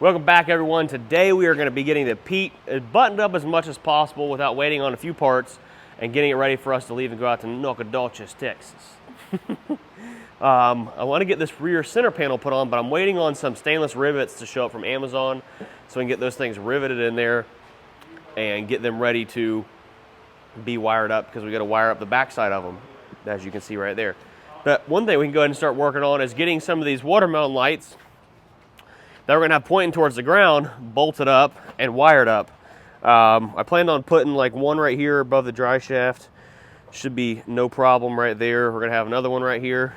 Welcome back, everyone. Today we are going to be getting the Pete buttoned up as much as possible without waiting on a few parts and getting it ready for us to leave and go out to Nacogdoches, Texas. I want to get this rear center panel put on, but I'm waiting on some stainless rivets to show up from Amazon so we can get those things riveted in there and get them ready to be wired up, because we got to wire up the backside of them, as you can see right there. But one thing we can go ahead and start working on is getting some of these water mountain lights that we're going to have pointing towards the ground bolted up and wired up. I planned on putting like one right here above the dry shaft. Should be no problem right there. We're going to have another one right here.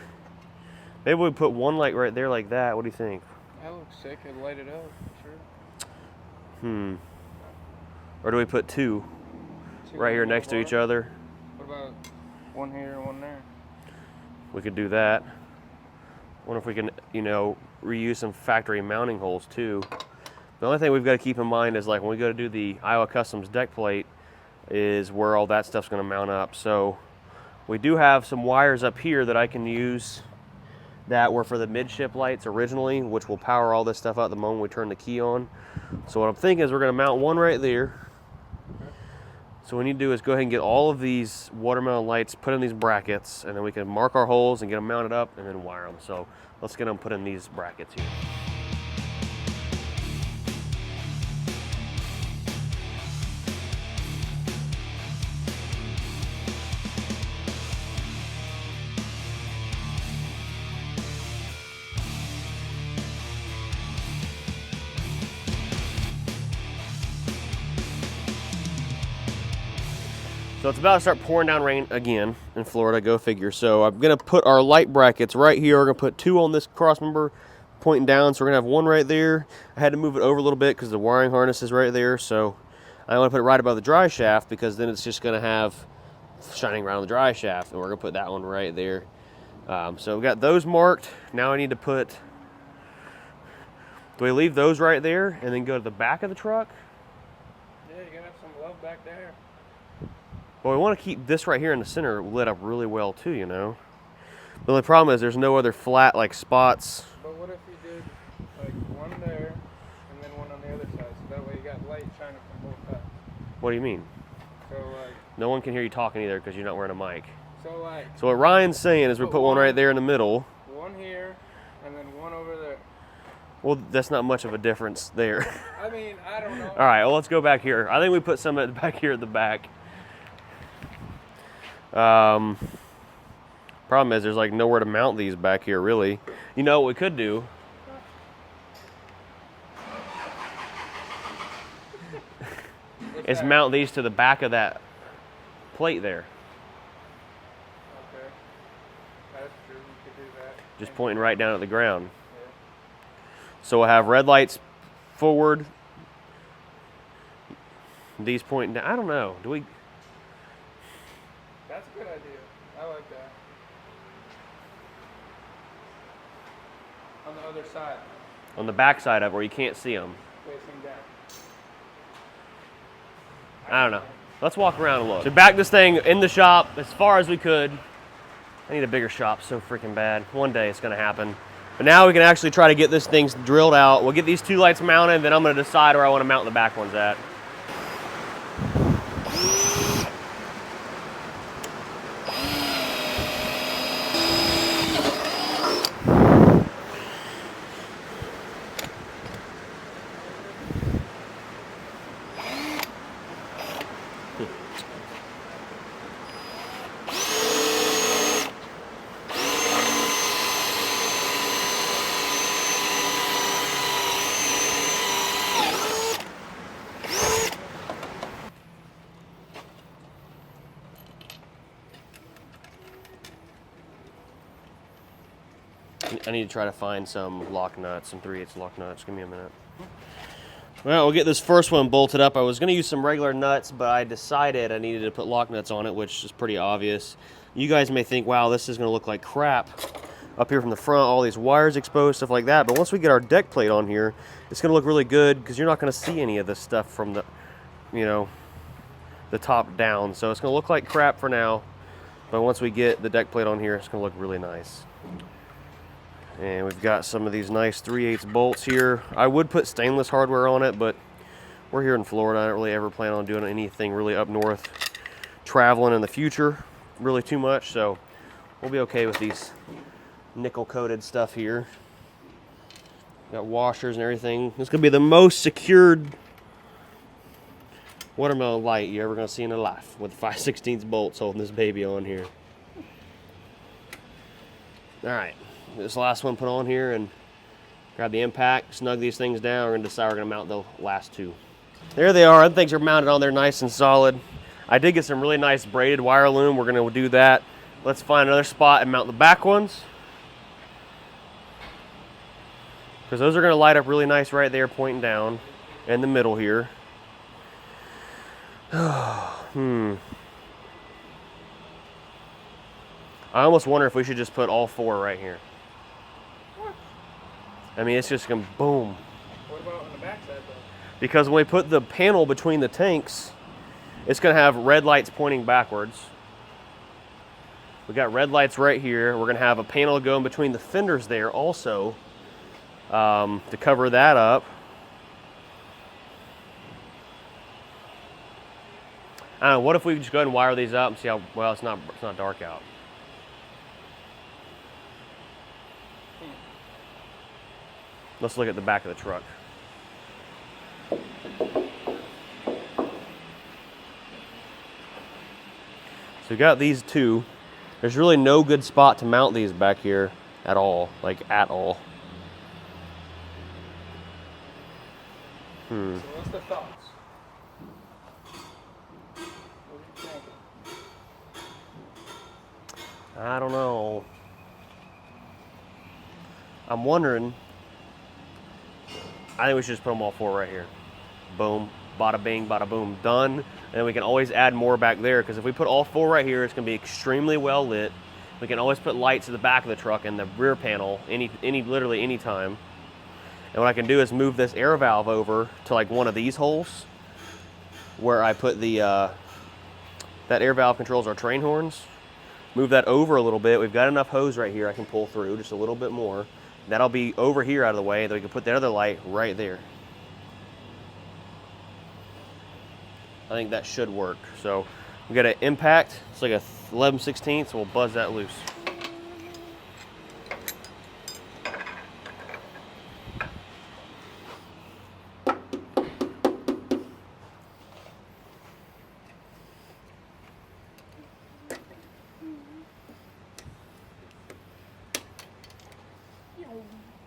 Maybe we put one light right there like that. What do you think? That looks sick. It'd light it up, for sure. Or do we put two right here next to each other? What about one here and one there? We could do that. Wonder if we can, reuse some factory mounting holes too. The only thing we've got to keep in mind is, like, when we go to do the Iowa Customs deck plate is where all that stuff's going to mount up. So we do have some wires up here that I can use that were for the midship lights originally, which will power all this stuff out the moment we turn the key on. So what I'm thinking is we're going to mount one right there. So what we need to do is go ahead and get all of these water mountain lights put in these brackets, and then we can mark our holes and get them mounted up and then wire them. So let's get them put in these brackets here. So it's about to start pouring down rain again in Florida, go figure. So I'm gonna put our light brackets right here. We're gonna put two on this cross member pointing down. So we're gonna have one right there. I had to move it over a little bit because the wiring harness is right there. So I want to put it right above the dry shaft, because then it's just gonna have shining around the dry shaft. And we're gonna put that one right there. So we've got those marked. Now I need to put, do we leave those right there and then go to the back of the truck? Yeah, you gotta have some love back there. Well, we want to keep this right here in the center lit up really well too, The only problem is there's no other flat like spots. But what if you did like one there and then one on the other side, so that way you got light shining from both sides? What do you mean? So like, no one can hear you talking either because you're not wearing a mic. So what Ryan's saying is we put one right there in the middle. One here and then one over there. Well, that's not much of a difference there. I mean, I don't know. All right, well, let's go back here. I think we put some back here at the back. Problem is there's like nowhere to mount these back here, really. You know what we could do? Is mount these to the back of that plate there. Okay. That's true. We could do that. Just pointing right down at the ground. Yeah. So we'll have red lights forward. These pointing down. I don't know. Do we? That's a good idea. I like that. On the other side. On the back side of it, where you can't see them. Facing down. I don't know. Let's walk around and look. So back this thing in the shop as far as we could. I need a bigger shop so freaking bad. One day it's gonna happen. But now we can actually try to get this thing drilled out. We'll get these two lights mounted, then I'm gonna decide where I wanna mount the back ones at. I need to try to find some lock nuts, some 3/8 lock nuts. Give me a minute. Well, we'll get this first one bolted up. I was going to use some regular nuts, but I decided I needed to put lock nuts on it, which is pretty obvious. You guys may think, wow, this is going to look like crap up here from the front, all these wires exposed, stuff like that. But once we get our deck plate on here, it's going to look really good because you're not going to see any of this stuff from the, the top down. So it's going to look like crap for now, but once we get the deck plate on here, it's going to look really nice. And we've got some of these nice 3/8 bolts here. I would put stainless hardware on it, but we're here in Florida. I don't really ever plan on doing anything really up north, traveling in the future really too much, so we'll be okay with these nickel coated stuff here. Got washers and everything. It's gonna be the most secured watermelon light you're ever gonna see in your life, with 5/16 bolts holding this baby on here. All right, this last one put on here and grab the impact, snug these things down. We're gonna decide we're gonna mount the last two. There they are. The things are mounted on there nice and solid. I did get some really nice braided wire loom. We're gonna do that. Let's find another spot and mount the back ones, because those are gonna light up really nice right there, pointing down in the middle here. I almost wonder if we should just put all 4 right here. I mean, it's just gonna boom. What about on the back side though? Because when we put the panel between the tanks, it's gonna have red lights pointing backwards. We got red lights right here. We're gonna have a panel going between the fenders there also, to cover that up. I don't know, what if we just go ahead and wire these up and see how, well, it's not dark out. Let's look at the back of the truck. So we got these two. There's really no good spot to mount these back here at all, like at all. So what's the thoughts? What are you thinking? I don't know. I'm wondering, I think we should just put them all 4 right here. Boom, bada bing, bada boom, done. And then we can always add more back there, because if we put all 4 right here, it's gonna be extremely well lit. We can always put lights at the back of the truck and the rear panel literally any time. And what I can do is move this air valve over to like one of these holes where I put the, that air valve controls our train horns. Move that over a little bit. We've got enough hose right here I can pull through, just a little bit more. That'll be over here out of the way, then we can put that other light right there. I think that should work. So we got an impact, it's like a 11/16, so we'll buzz that loose.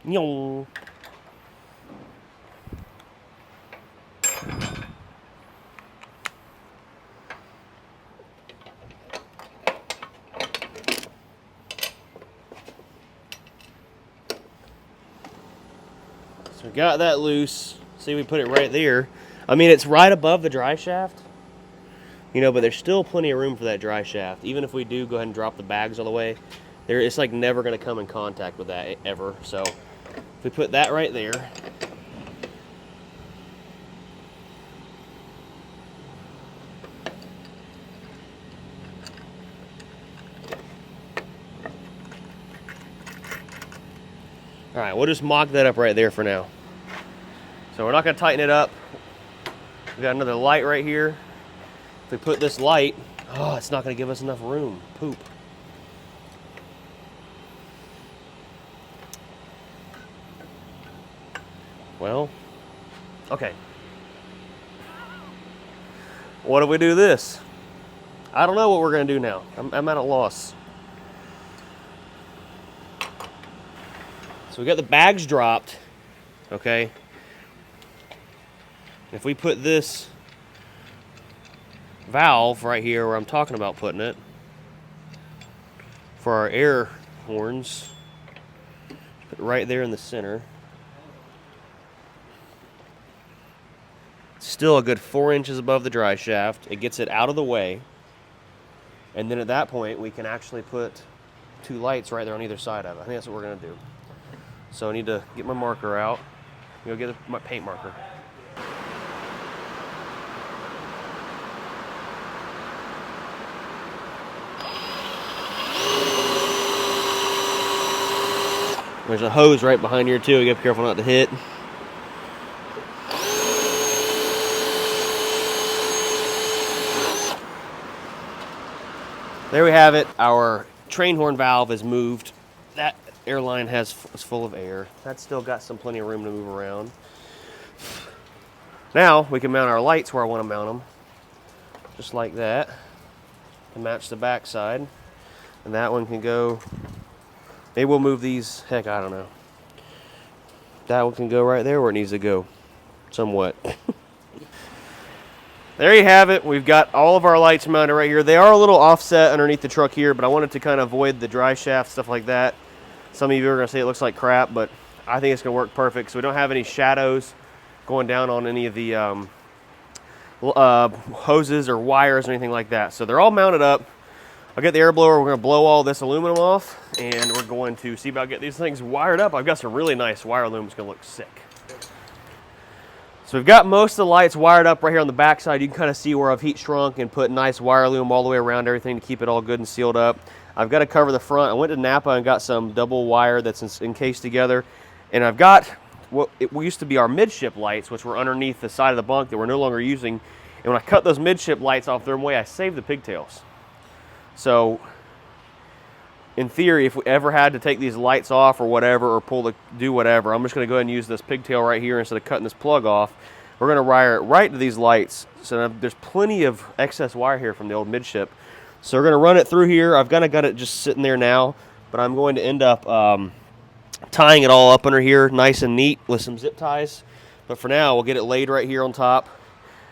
Yo. So we got that loose. See, we put it right there. I mean, it's right above the dry shaft, you know, but there's still plenty of room for that dry shaft. Even if we do go ahead and drop the bags all the way, it's like never going to come in contact with that ever. So if we put that right there, all right, we'll just mock that up right there for now. So we're not going to tighten it up. We got another light right here. If we put this light, oh, it's not going to give us enough room. Poop. Well, okay. What if we do this? I don't know what we're going to do now. I'm at a loss. So we got the bags dropped, okay? If we put this valve right here where I'm talking about putting it for our air horns, put it right there in the center. Still a good 4 inches above the dry shaft. It gets it out of the way. And then at that point, we can actually put 2 lights right there on either side of it. I think that's what we're going to do. So I need to get my marker out. Go get my paint marker. There's a hose right behind here too. You gotta be careful not to hit. There we have it. Our train horn valve is moved. That airline is full of air. That's still got plenty of room to move around. Now we can mount our lights where I want to mount them, just like that, to match the back side. And that one can go. Maybe we'll move these. Heck, I don't know. That one can go right there where it needs to go, somewhat. There you have it. We've got all of our lights mounted right here. They are a little offset underneath the truck here, but I wanted to kind of avoid the dry shaft, stuff like that. Some of you are going to say it looks like crap, but I think it's going to work perfect. So we don't have any shadows going down on any of the hoses or wires or anything like that. So they're all mounted up. I'll get the air blower. We're going to blow all this aluminum off, and we're going to see about getting these things wired up. I've got some really nice wire loom. It's going to look sick. So we've got most of the lights wired up right here on the back side. You can kind of see where I've heat shrunk and put nice wire loom all the way around everything to keep it all good and sealed up. I've got to cover the front. I went to Napa and got some double wire that's encased together. And I've got what used to be our midship lights, which were underneath the side of the bunk that we're no longer using. And when I cut those midship lights off their way, I saved the pigtails. So in theory, if we ever had to take these lights off or whatever, or do whatever, I'm just going to go ahead and use this pigtail right here instead of cutting this plug off. We're going to wire it right to these lights. So there's plenty of excess wire here from the old midship. So we're going to run it through here. I've kind of got it just sitting there now, but I'm going to end up tying it all up under here nice and neat with some zip ties. But for now, we'll get it laid right here on top,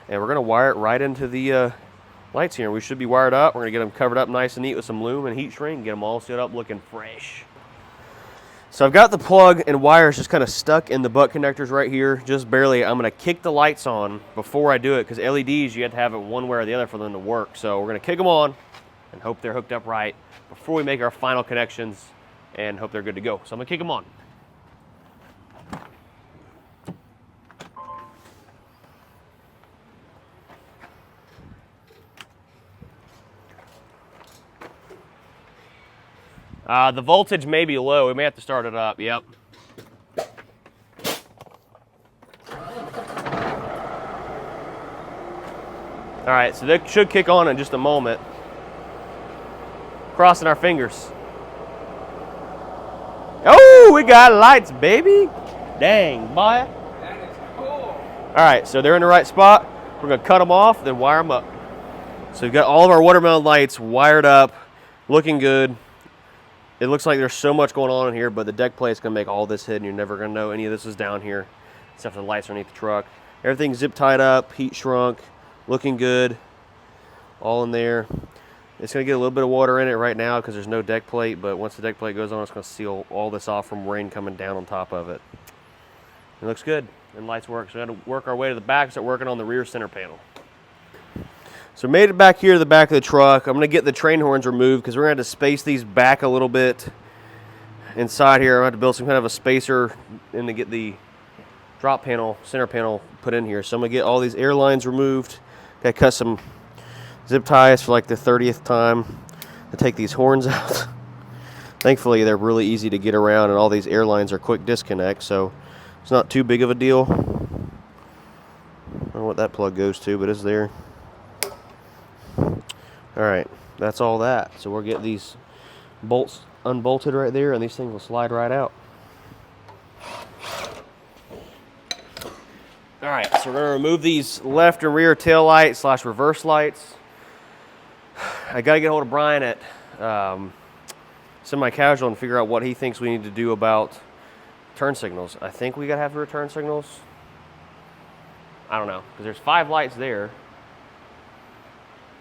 and we're going to wire it right into the lights here. We should be wired up. We're going to get them covered up nice and neat with some loom and heat shrink and get them all set up looking fresh. So I've got the plug and wires just kind of stuck in the butt connectors right here, just barely. I'm going to kick the lights on before I do it, because LEDs, you have to have it one way or the other for them to work. So we're going to kick them on and hope they're hooked up right before we make our final connections, and hope they're good to go. So I'm going to kick them on. The voltage may be low. We may have to start it up. Yep. All right, so that should kick on in just a moment. Crossing our fingers. Oh, we got lights, baby. Dang, boy. That is cool. All right, so they're in the right spot. We're going to cut them off, then wire them up. So we've got all of our watermelon lights wired up, looking good. It looks like there's so much going on in here, but the deck plate is going to make all this hidden. You're never going to know any of this is down here, except for the lights underneath the truck. Everything's zip tied up, heat shrunk, looking good, all in there. It's going to get a little bit of water in it right now because there's no deck plate, but once the deck plate goes on, it's going to seal all this off from rain coming down on top of it. It looks good, and lights work. So we got to work our way to the back, start working on the rear center panel. So we made it back here to the back of the truck. I'm going to get the train horns removed because we're going to have to space these back a little bit inside here. I'm going to have to build some kind of a spacer and to get the drop panel, center panel put in here. So I'm going to get all these air lines removed. Got to cut some zip ties for like the 30th time to take these horns out. Thankfully, they're really easy to get around, and all these air lines are quick disconnect, so it's not too big of a deal. I don't know what that plug goes to, but it's there. Alright, that's all that. So we'll get these bolts unbolted right there, and these things will slide right out. Alright, so we're going to remove these left and rear tail lights / reverse lights. I got to get a hold of Brian at Semi-Casual and figure out what he thinks we need to do about turn signals. I think we got to have return signals. I don't know, because there's 5 lights there.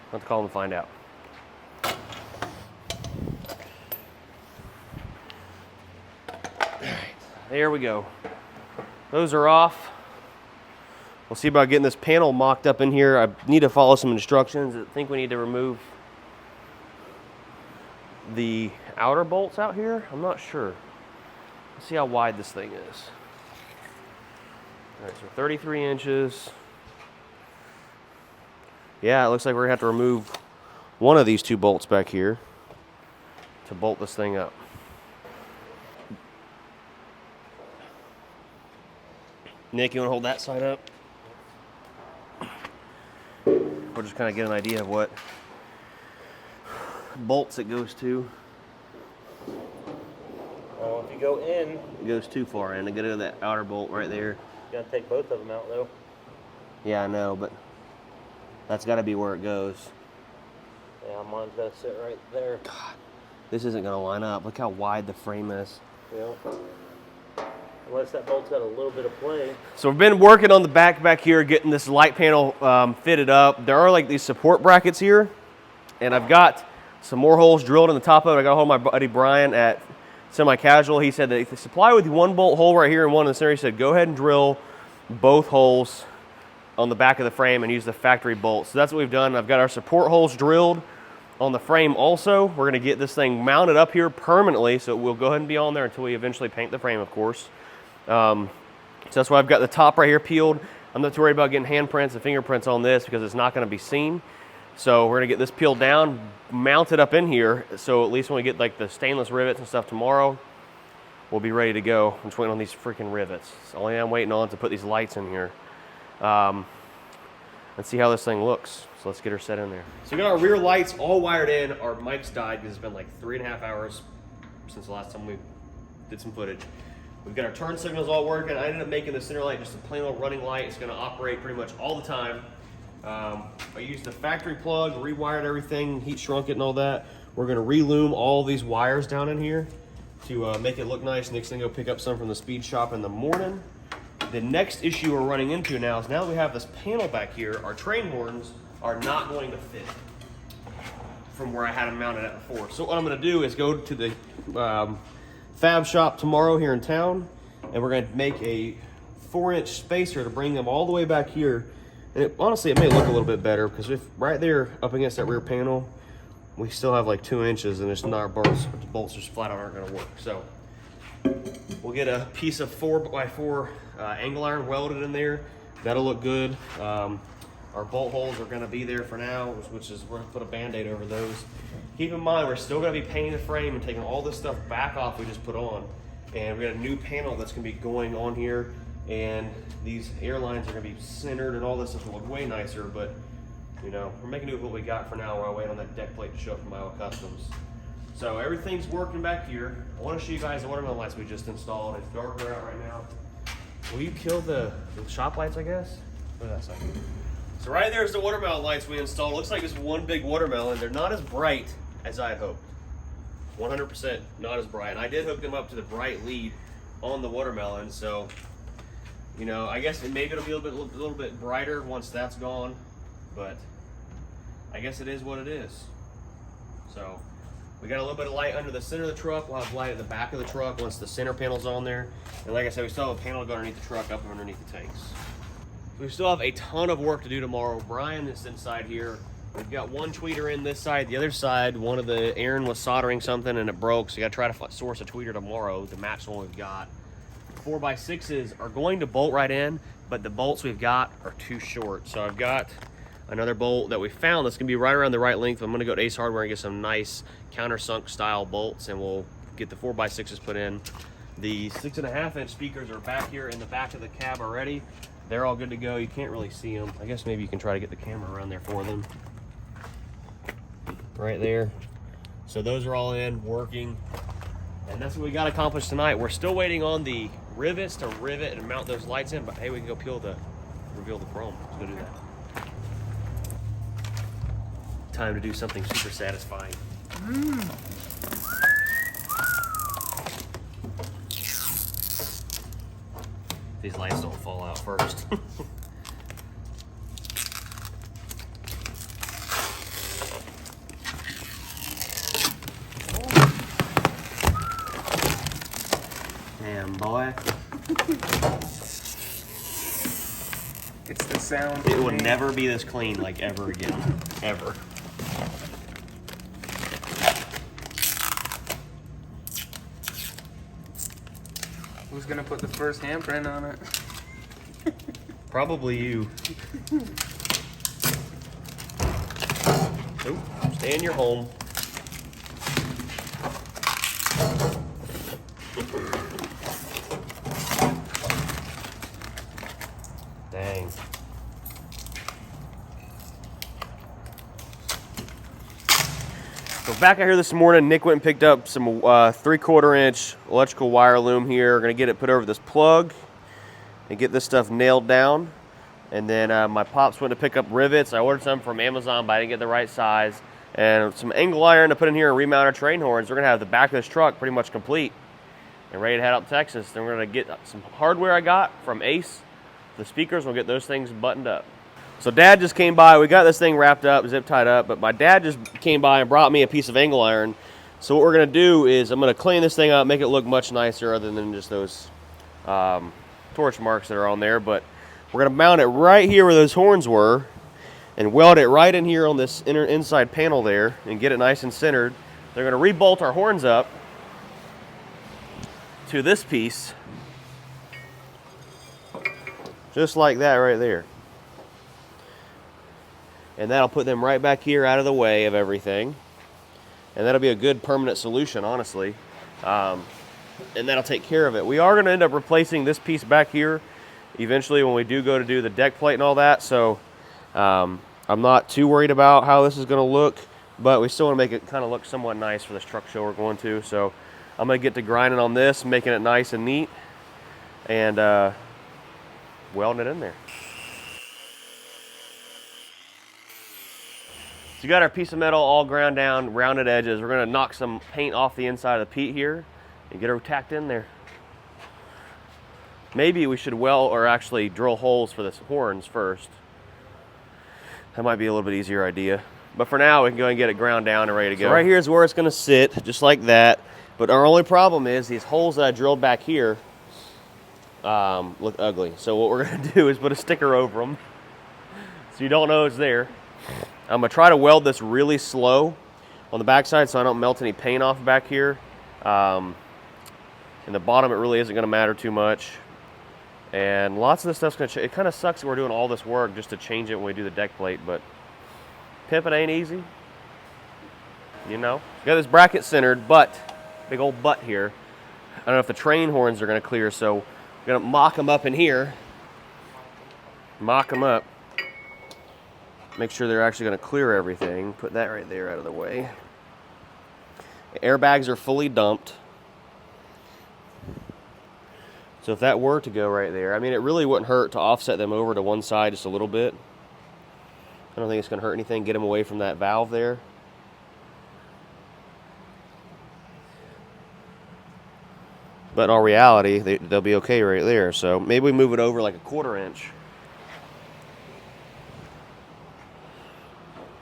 I'll have to call him and find out. Alright, there we go. Those are off. We'll see about getting this panel mocked up in here. I need to follow some instructions. I think we need to remove the outer bolts out here. I'm not sure. Let's see how wide this thing is. Alright, so 33 inches. Yeah, it looks like we're going to have to remove one of these 2 bolts back here to bolt this thing up. Nick, you want to hold that side up? We'll just kind of get an idea of what bolts it goes to. Well, if you go in, It goes too far in. I gotta go to that outer bolt right there. you gotta take both of them out though. Yeah, I know, but that's got to be where it goes. Yeah, mine's gotta sit right there. God, this isn't gonna line up. Look how wide the frame is. Yeah. Unless that bolt's got a little bit of play. So we've been working on the back here, getting this light panel fitted up. There are like these support brackets here, and I've got some more holes drilled in the top of it. I got a hold of my buddy Brian at Semi-Casual. He said that if they supply with one bolt hole right here and one in the center, he said go ahead and drill both holes on the back of the frame and use the factory bolt. So that's what we've done. I've got our support holes drilled on the frame also. We're gonna get this thing mounted up here permanently, so it will go ahead and be on there until we eventually paint the frame, of course. So that's why I've got the top right here peeled. I'm not too worried about getting handprints and fingerprints on this because it's not gonna be seen. So we're gonna get this peeled down, mounted up in here, so at least when we get like the stainless rivets and stuff tomorrow, we'll be ready to go. I'm just waiting on these freaking rivets. It's the only thing I'm waiting on to put these lights in here. And see how this thing looks. So let's get her set in there. So we got our rear lights all wired in. Our mics died because it's been like 3.5 hours since the last time we did some footage. We've got our turn signals all working. I ended up making the center light just a plain old running light. It's gonna operate pretty much all the time. I used the factory plug, rewired everything, heat shrunk it and all that. We're gonna relume all these wires down in here to make it look nice. Nick's gonna go pick up some from the speed shop in the morning. The next issue we're running into now is now that we have this panel back here, our train horns are not going to fit from where I had them mounted at before. So what I'm gonna do is go to the fab shop tomorrow here in town, and we're gonna make a 4-inch spacer to bring them all the way back here. And honestly, it may look a little bit better because if right there up against that rear panel, we still have like 2 inches and it's not bolts just flat out aren't gonna work. So we'll get a piece of 4x4 angle iron welded in there. That'll look good. Our bolt holes are gonna be there for now, which is we're gonna put a Band-Aid over those. Keep in mind, we're still gonna be painting the frame and taking all this stuff back off we just put on. And we got a new panel that's gonna be going on here, and these airlines are gonna be centered and all this stuff will look way nicer, but you know, we're making do with what we got for now while I wait on that deck plate to show up from Iowa Customs. So everything's working back here. I wanna show you guys the watermelon lights we just installed. It's darker out right now. Will you kill the shop lights, I guess? What did that say? So right there's the watermelon lights we installed. Looks like it's one big watermelon. They're not as bright as I had hoped. 100% not as bright. And I did hook them up to the bright lead on the watermelon. So, you know, I guess maybe it'll be a little bit brighter once that's gone. But I guess it is what it is. So we got a little bit of light under the center of the truck. We'll have light at the back of the truck once the center panel's on there. And like I said, we still have a panel to go underneath the truck up underneath the tanks. We still have a ton of work to do tomorrow. Brian is inside here. We've got one tweeter in this side. The other side, one of the Aaron was soldering something and it broke, so you gotta try to source a tweeter tomorrow to match the one we've got. 4x6s are going to bolt right in, but the bolts we've got are too short. So I've got another bolt that we found that's gonna be right around the right length. I'm gonna go to Ace Hardware and get some nice countersunk style bolts, and we'll get the 4x6s put in. The 6.5-inch speakers are back here in the back of the cab already. They're all good to go. You can't really see them. I guess maybe you can try to get the camera around there for them. Right there. So those are all in, working. And that's what we got accomplished tonight. We're still waiting on the rivets to rivet and mount those lights in, but hey, we can go reveal the chrome. Let's go do that. Time to do something super satisfying. These lights don't fall out first. Damn, boy. It's the sound. It will never be this clean like ever again. Ever. Who's gonna put the first handprint on it? Probably you. Nope. Stay in your home. Dang. So back out here this morning, Nick went and picked up some 3/4 inch electrical wire loom here. We're gonna get it put over this plug and get this stuff nailed down. And then my pops went to pick up rivets. I ordered some from Amazon, but I didn't get the right size. And some angle iron to put in here and remount our train horns. We're gonna have the back of this truck pretty much complete and ready to head out to Texas. Then we're gonna get some hardware I got from Ace. The speakers, we'll get those things buttoned up. So Dad just came by. We got this thing wrapped up, zip tied up, but my dad just came by and brought me a piece of angle iron. So what we're gonna do is I'm gonna clean this thing up, make it look much nicer other than just those torch marks that are on there. But we're gonna mount it right here where those horns were and weld it right in here on this inside panel there and get it nice and centered. They're gonna rebolt our horns up to this piece, just like that right there. And that'll put them right back here out of the way of everything. And that'll be a good permanent solution, honestly. And that'll take care of it. We are gonna end up replacing this piece back here eventually when we do go to do the deck plate and all that. So I'm not too worried about how this is gonna look, but we still wanna make it kind of look somewhat nice for this truck show we're going to. So I'm gonna get to grinding on this, making it nice and neat, and welding it in there. So you got our piece of metal all ground down, rounded edges. We're gonna knock some paint off the inside of the Pete here and get her tacked in there. Maybe we should weld or actually drill holes for the horns first. That might be a little bit easier idea. But for now, we can go and get it ground down and ready to go. So right here is where it's gonna sit, just like that. But our only problem is these holes that I drilled back here look ugly. So what we're gonna do is put a sticker over them so you don't know it's there. I'm gonna try to weld this really slow on the backside so I don't melt any paint off back here. In the bottom, it really isn't gonna matter too much. And lots of this stuff's gonna change. It kind of sucks that we're doing all this work just to change it when we do the deck plate, but pimping ain't easy, you know? Got this bracket centered, but, big old butt here. I don't know if the train horns are gonna clear, so we're gonna mock them up in here. Mock them up. Make sure they're actually gonna clear everything. Put that right there out of the way. The airbags are fully dumped. So if that were to go right there, I mean, it really wouldn't hurt to offset them over to one side just a little bit. I don't think it's gonna hurt anything, get them away from that valve there. But in all reality, they'll be okay right there. So maybe we move it over like a 1/4 inch.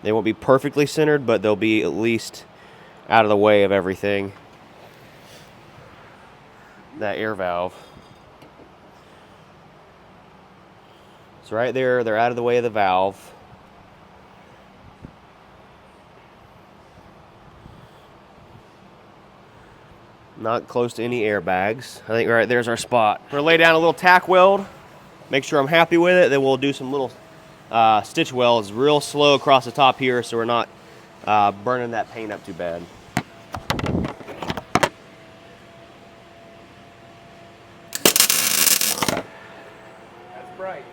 They won't be perfectly centered, but they'll be at least out of the way of everything. That air valve. So right there, they're out of the way of the valve. Not close to any airbags. I think right there's our spot. We're gonna lay down a little tack weld, make sure I'm happy with it, then we'll do some little stitch welds real slow across the top here so we're not burning that paint up too bad. That's bright.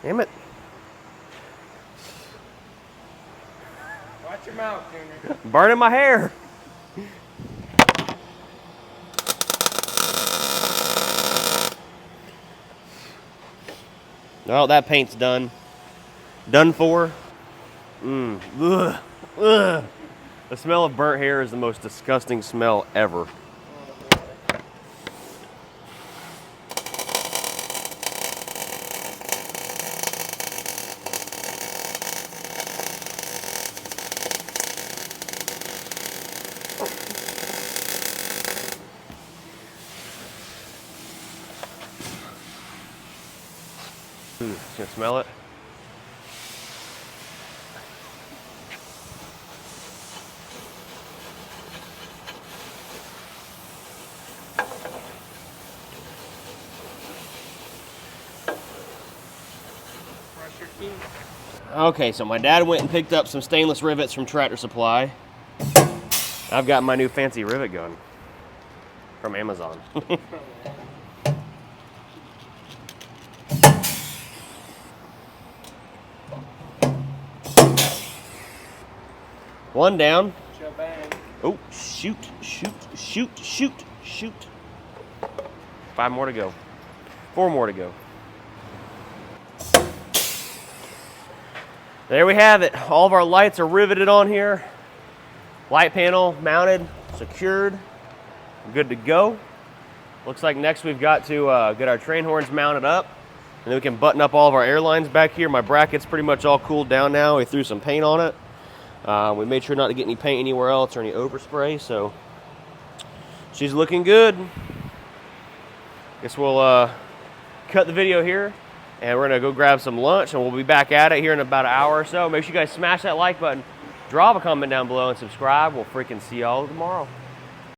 Damn it. Watch your mouth, Junior. Burning my hair. Well, that paint's done. Done for. Ugh. Ugh. The smell of burnt hair is the most disgusting smell ever. You can smell it. Brush your teeth. Okay, so my dad went and picked up some stainless rivets from Tractor Supply. I've got my new fancy rivet gun from Amazon. One down. Shabang. Oh, shoot, shoot, shoot, shoot, shoot. 5 more to go. 4 more to go. There we have it. All of our lights are riveted on here. Light panel mounted, secured, good to go. Looks like next we've got to get our train horns mounted up, and then we can button up all of our air lines back here. My bracket's pretty much all cooled down now. We threw some paint on it. We made sure not to get any paint anywhere else or any overspray, so she's looking good. Guess we'll cut the video here, and we're gonna go grab some lunch, and we'll be back at it here in about an hour or so. Make sure you guys smash that like button, drop a comment down below, and subscribe. We'll freaking see y'all tomorrow.